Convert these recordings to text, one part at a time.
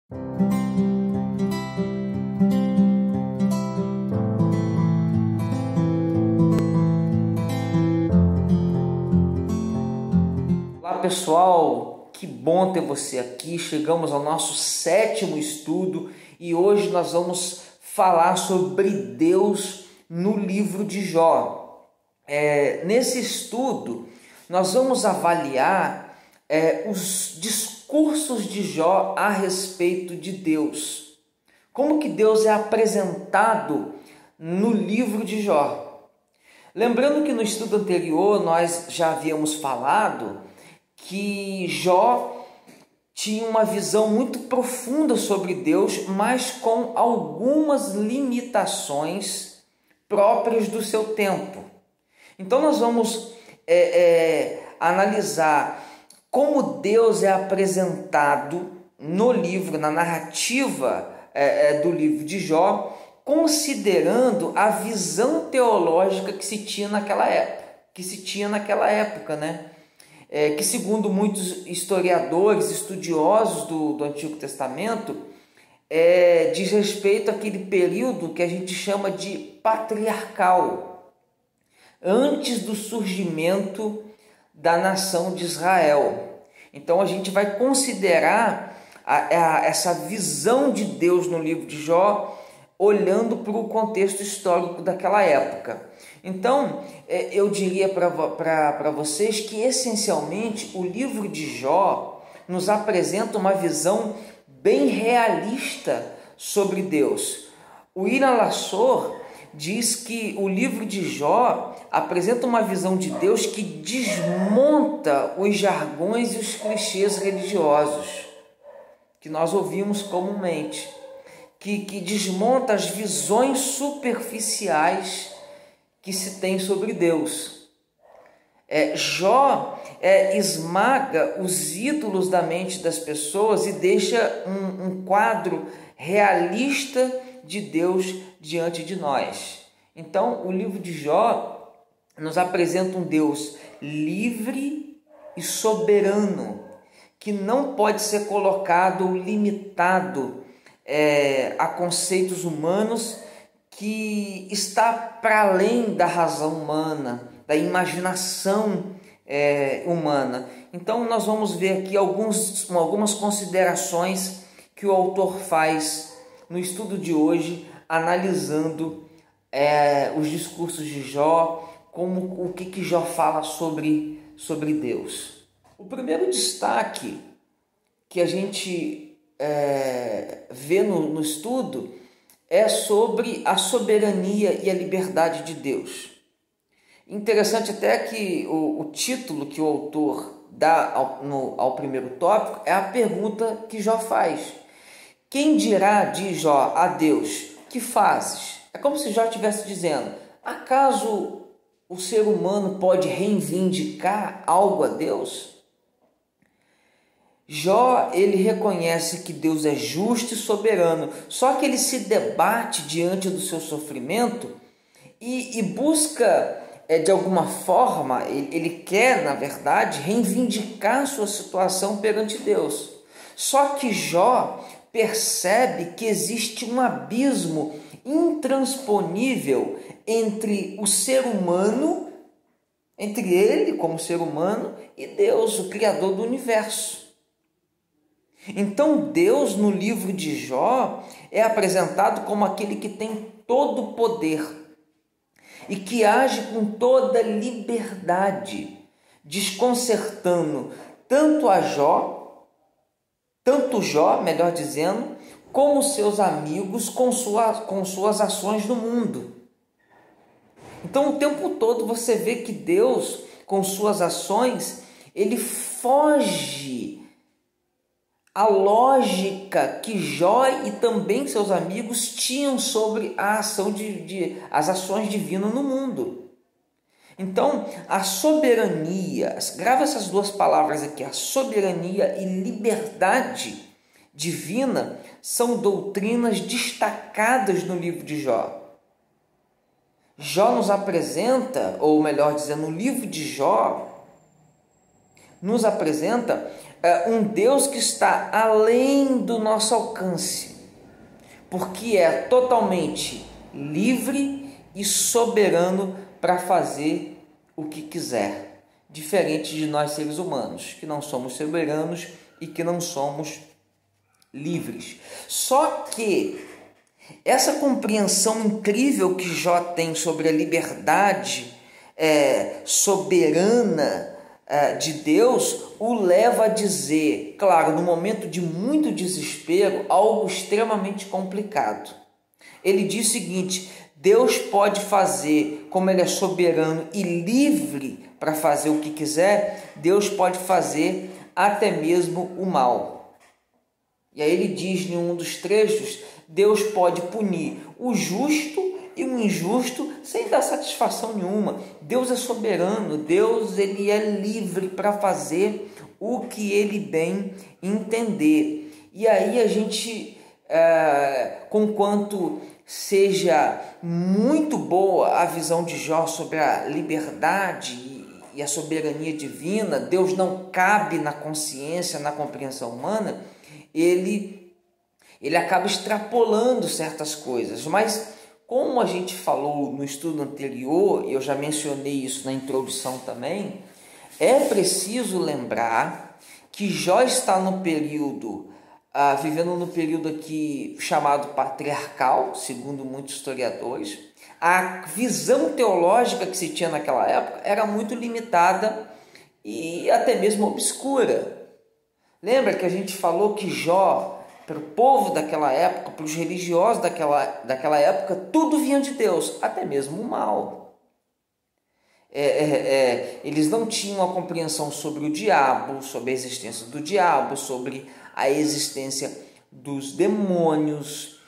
Olá pessoal, que bom ter você aqui. Chegamos ao nosso 7º estudo e hoje nós vamos falar sobre Deus no livro de Jó. Nesse estudo nós vamos avaliar os discursos de Jó a respeito de Deus. Como que Deus é apresentado no livro de Jó. Lembrando que no estudo anterior nós já havíamos falado que Jó tinha uma visão muito profunda sobre Deus, mas com algumas limitações próprias do seu tempo. Então nós vamos analisar como Deus é apresentado no livro, na narrativa do livro de Jó, considerando a visão teológica que se tinha naquela época, né? Que segundo muitos historiadores, estudiosos do Antigo Testamento, diz respeito àquele período que a gente chama de patriarcal, antes do surgimento da nação de Israel. Então a gente vai considerar essa visão de Deus no livro de Jó, olhando para o contexto histórico daquela época. Então, eu diria para vocês que, essencialmente, o livro de Jó nos apresenta uma visão bem realista sobre Deus. O William Lassor diz que o livro de Jó apresenta uma visão de Deus que desmonta os jargões e os clichês religiosos que nós ouvimos comumente, que desmonta as visões superficiais que se tem sobre Deus. Jó esmaga os ídolos da mente das pessoas e deixa um quadro realista de Deus diante de nós. Então, o livro de Jó nos apresenta um Deus livre e soberano, que não pode ser colocado ou limitado a conceitos humanos, que está para além da razão humana, da imaginação humana. Então nós vamos ver aqui algumas considerações que o autor faz no estudo de hoje, analisando os discursos de Jó, o que Jó fala sobre Deus. O primeiro destaque que a gente vê no estudo é sobre a soberania e a liberdade de Deus. Interessante até que o título que o autor dá ao primeiro tópico é a pergunta que Jó faz. Quem dirá, diz Jó, a Deus, que fazes? É como se Jó estivesse dizendo: acaso o ser humano pode reivindicar algo a Deus? Jó, ele reconhece que Deus é justo e soberano, só que ele se debate diante do seu sofrimento e busca, de alguma forma, ele quer, na verdade, reivindicar sua situação perante Deus. Só que Jó percebe que existe um abismo intransponível entre o ser humano, entre ele como ser humano, e Deus, o Criador do universo. Então Deus, no livro de Jó, é apresentado como aquele que tem todo o poder e que age com toda liberdade, desconcertando tanto Jó, melhor dizendo, como seus amigos com suas ações no mundo. Então o tempo todo você vê que Deus, com suas ações, ele foge a lógica que Jó e também seus amigos tinham sobre a ação as ações divinas no mundo. Então, a soberania, grava essas duas palavras aqui, a soberania e liberdade divina são doutrinas destacadas no livro de Jó. Jó nos apresenta, ou melhor dizendo, no livro de Jó, nos apresenta um Deus que está além do nosso alcance, porque é totalmente livre e soberano para fazer o que quiser, diferente de nós seres humanos, que não somos soberanos e que não somos livres. Só que essa compreensão incrível que Jó tem sobre a liberdade soberana de Deus o leva a dizer, claro, no momento de muito desespero, algo extremamente complicado. Ele diz o seguinte: Deus pode fazer, como Ele é soberano e livre para fazer o que quiser, Deus pode fazer até mesmo o mal. E aí ele diz em um dos trechos, Deus pode punir o justo e o injusto sem dar satisfação nenhuma. Deus é soberano, Deus ele é livre para fazer o que Ele bem entender. E aí a gente, conquanto seja muito boa a visão de Jó sobre a liberdade e a soberania divina, Deus não cabe na consciência, na compreensão humana, ele acaba extrapolando certas coisas. Mas como a gente falou no estudo anterior, e eu já mencionei isso na introdução também, é preciso lembrar que Jó está no período, vivendo no período aqui chamado patriarcal, segundo muitos historiadores. A visão teológica que se tinha naquela época era muito limitada e até mesmo obscura. Lembra que a gente falou que Jó, para o povo daquela época, para os religiosos daquela época, tudo vinha de Deus, até mesmo o mal. Eles não tinham a compreensão sobre o diabo, sobre a existência do diabo, sobre a existência dos demônios.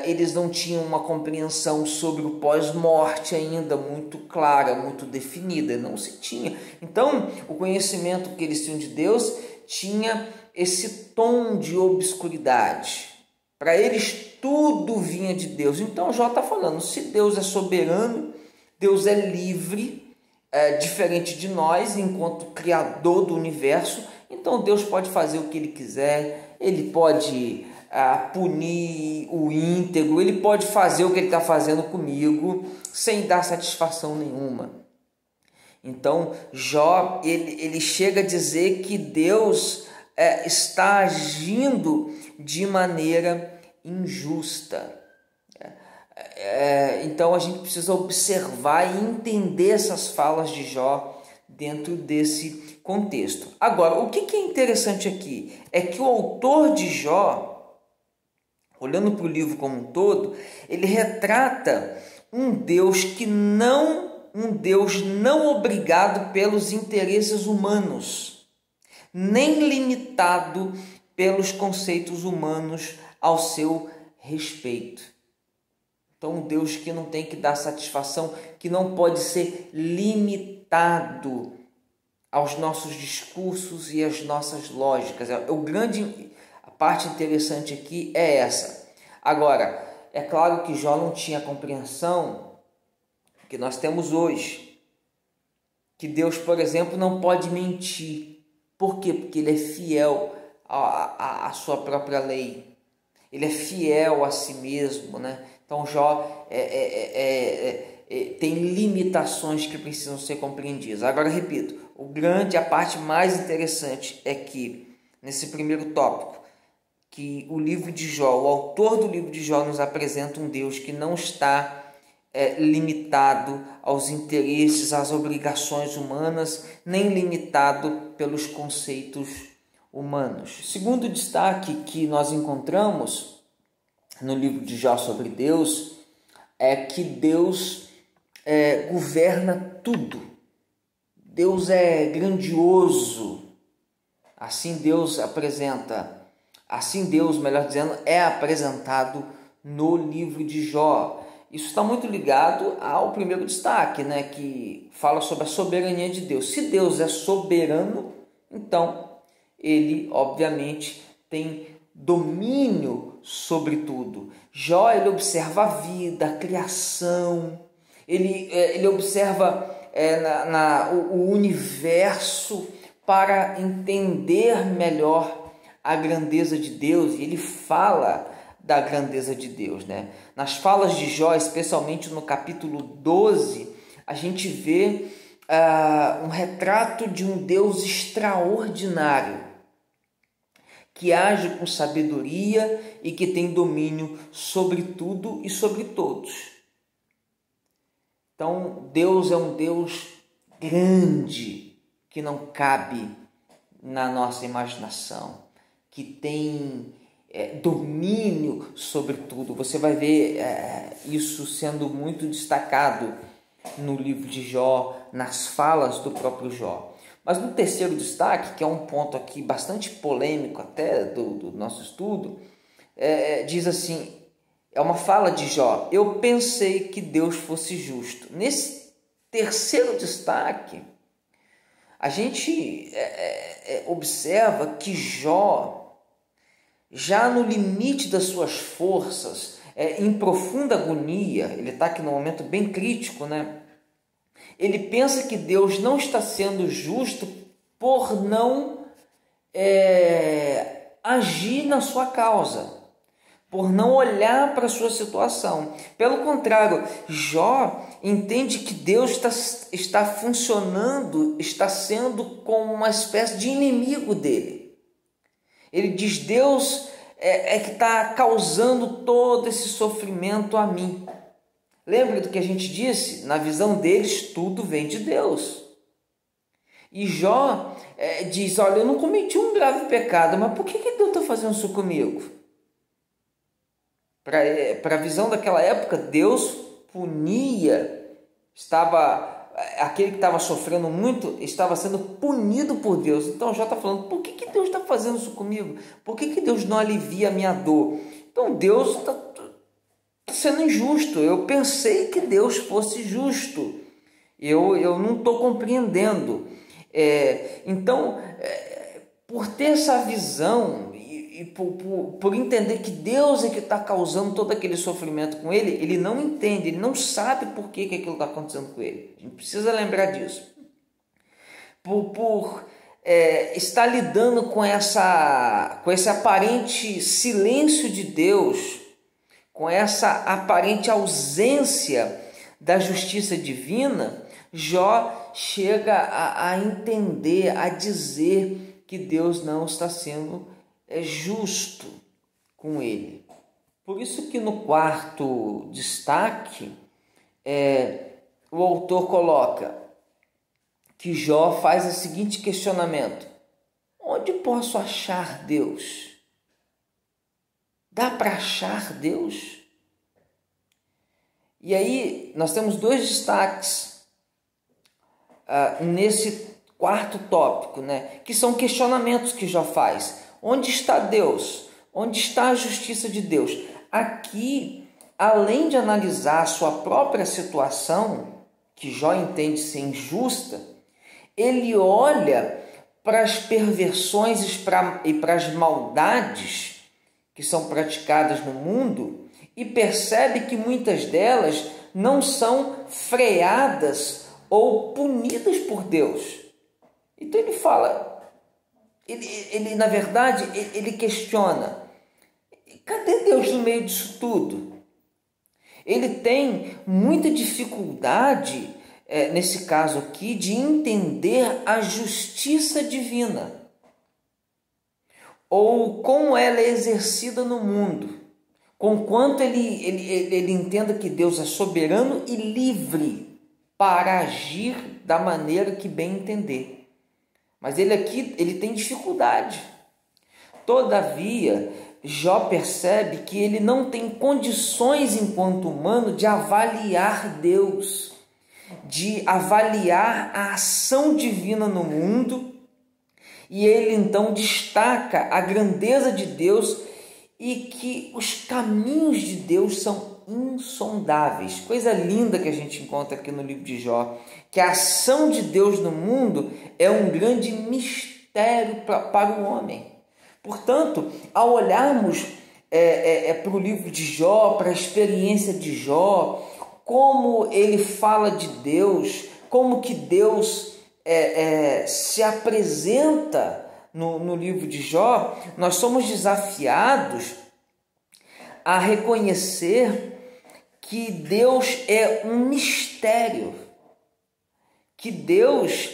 Eles não tinham uma compreensão sobre o pós-morte ainda muito clara, muito definida, não se tinha. Então, o conhecimento que eles tinham de Deus tinha esse tom de obscuridade. Para eles tudo vinha de Deus. Então Jó está falando, se Deus é soberano, Deus é livre, diferente de nós, enquanto Criador do universo, então Deus pode fazer o que Ele quiser, Ele pode punir o íntegro, Ele pode fazer o que Ele está fazendo comigo, sem dar satisfação nenhuma. Então Jó, ele chega a dizer que Deus está agindo de maneira injusta. Então a gente precisa observar e entender essas falas de Jó dentro desse contexto. Agora, o que é interessante aqui é que o autor de Jó, olhando para o livro como um todo, ele retrata um Deus não obrigado pelos interesses humanos, nem limitado pelos conceitos humanos ao seu respeito. Então, um Deus que não tem que dar satisfação, que não pode ser limitado aos nossos discursos e às nossas lógicas. A parte interessante aqui é essa. Agora, é claro que Jó não tinha a compreensão que nós temos hoje, que Deus, por exemplo, não pode mentir. Por quê? Porque Ele é fiel à sua própria lei. Ele é fiel a si mesmo, né? Então Jó tem limitações que precisam ser compreendidas. Agora, repito, a parte mais interessante é que, nesse primeiro tópico, que o livro de Jó, o autor do livro de Jó nos apresenta um Deus que não está limitado aos interesses, às obrigações humanas, nem limitado pelos conceitos humanos. Segundo destaque que nós encontramos no livro de Jó sobre Deus é que Deus governa tudo. Deus é grandioso. Assim Deus, melhor dizendo, é apresentado no livro de Jó. Isso está muito ligado ao primeiro destaque, né, que fala sobre a soberania de Deus. Se Deus é soberano, então Ele, obviamente, tem domínio sobre tudo. Jó, ele observa a vida, a criação, ele observa o universo para entender melhor a grandeza de Deus, e ele fala da grandeza de Deus, né? Nas falas de Jó, especialmente no capítulo 12, a gente vê um retrato de um Deus extraordinário, que age com sabedoria e que tem domínio sobre tudo e sobre todos. Então, Deus é um Deus grande, que não cabe na nossa imaginação, que tem domínio sobre tudo. Você vai ver isso sendo muito destacado no livro de Jó, nas falas do próprio Jó. Mas no terceiro destaque, que é um ponto aqui bastante polêmico até do nosso estudo, diz assim, é uma fala de Jó: eu pensei que Deus fosse justo. Nesse terceiro destaque, a gente observa que Jó, já no limite das suas forças, em profunda agonia, ele está aqui num momento bem crítico, né? Ele pensa que Deus não está sendo justo por não agir na sua causa, por não olhar para a sua situação. Pelo contrário, Jó entende que Deus está funcionando, está sendo como uma espécie de inimigo dele. Ele diz: Deus é que está causando todo esse sofrimento a mim. Lembra do que a gente disse? Na visão deles, tudo vem de Deus. E Jó diz: olha, eu não cometi um grave pecado, mas por que Deus está fazendo isso comigo? Para a visão daquela época, Deus punia, aquele que estava sofrendo muito estava sendo punido por Deus. Então Jó está falando: por que Deus está fazendo isso comigo? Por que Deus não alivia a minha dor? Então Deus está sendo injusto. Eu pensei que Deus fosse justo. Eu não estou compreendendo. Então, por ter essa visão e por entender que Deus é que está causando todo aquele sofrimento com ele, ele não entende, ele não sabe por que aquilo está acontecendo com ele. A gente precisa lembrar disso. Por estar lidando com esse aparente silêncio de Deus, com essa aparente ausência da justiça divina, Jó chega a entender, a dizer que Deus não está sendo justo com ele. Por isso que no quarto destaque, o autor coloca que Jó faz o seguinte questionamento: onde posso achar Deus? Dá para achar Deus? E aí nós temos dois destaques nesse quarto tópico, né? Que são questionamentos que Jó faz. Onde está Deus? Onde está a justiça de Deus? Aqui, além de analisar a sua própria situação, que Jó entende ser injusta, ele olha para as perversões e para as maldades que são praticadas no mundo e percebe que muitas delas não são freadas ou punidas por Deus. Então ele fala, ele na verdade, ele questiona: cadê Deus no meio disso tudo? Ele tem muita dificuldade, nesse caso aqui, de entender a justiça divina, ou como ela é exercida no mundo, conquanto ele entenda que Deus é soberano e livre para agir da maneira que bem entender. Mas ele tem dificuldade. Todavia, Jó percebe que ele não tem condições enquanto humano de avaliar Deus, de avaliar a ação divina no mundo. E ele então destaca a grandeza de Deus e que os caminhos de Deus são insondáveis. Coisa linda que a gente encontra aqui no livro de Jó, que a ação de Deus no mundo é um grande mistério para o homem. Portanto, ao olharmos para o livro de Jó, para a experiência de Jó, como ele fala de Deus, como que Deus se apresenta no livro de Jó, nós somos desafiados a reconhecer que Deus é um mistério, que Deus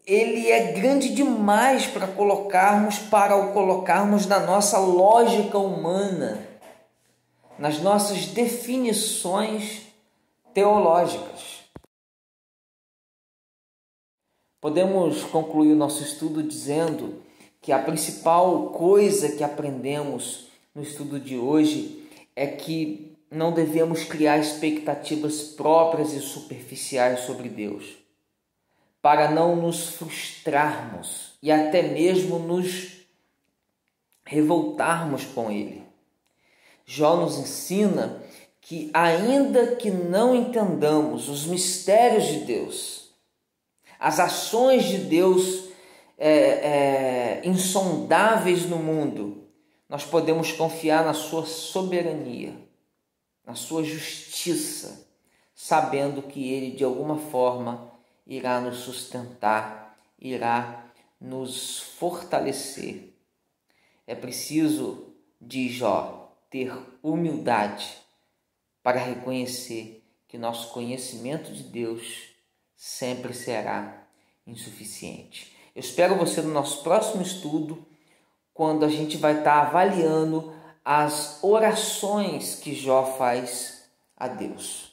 Ele é grande demais para o colocarmos na nossa lógica humana, nas nossas definições teológicas. Podemos concluir o nosso estudo dizendo que a principal coisa que aprendemos no estudo de hoje é que não devemos criar expectativas próprias e superficiais sobre Deus, para não nos frustrarmos e até mesmo nos revoltarmos com Ele. Jó nos ensina que, ainda que não entendamos os mistérios de Deus, as ações de Deus insondáveis no mundo, nós podemos confiar na sua soberania, na sua justiça, sabendo que Ele, de alguma forma, irá nos sustentar, irá nos fortalecer. É preciso, diz Jó, ter humildade para reconhecer que nosso conhecimento de Deus sempre será insuficiente. Eu espero você no nosso próximo estudo, quando a gente vai estar avaliando as orações que Jó faz a Deus.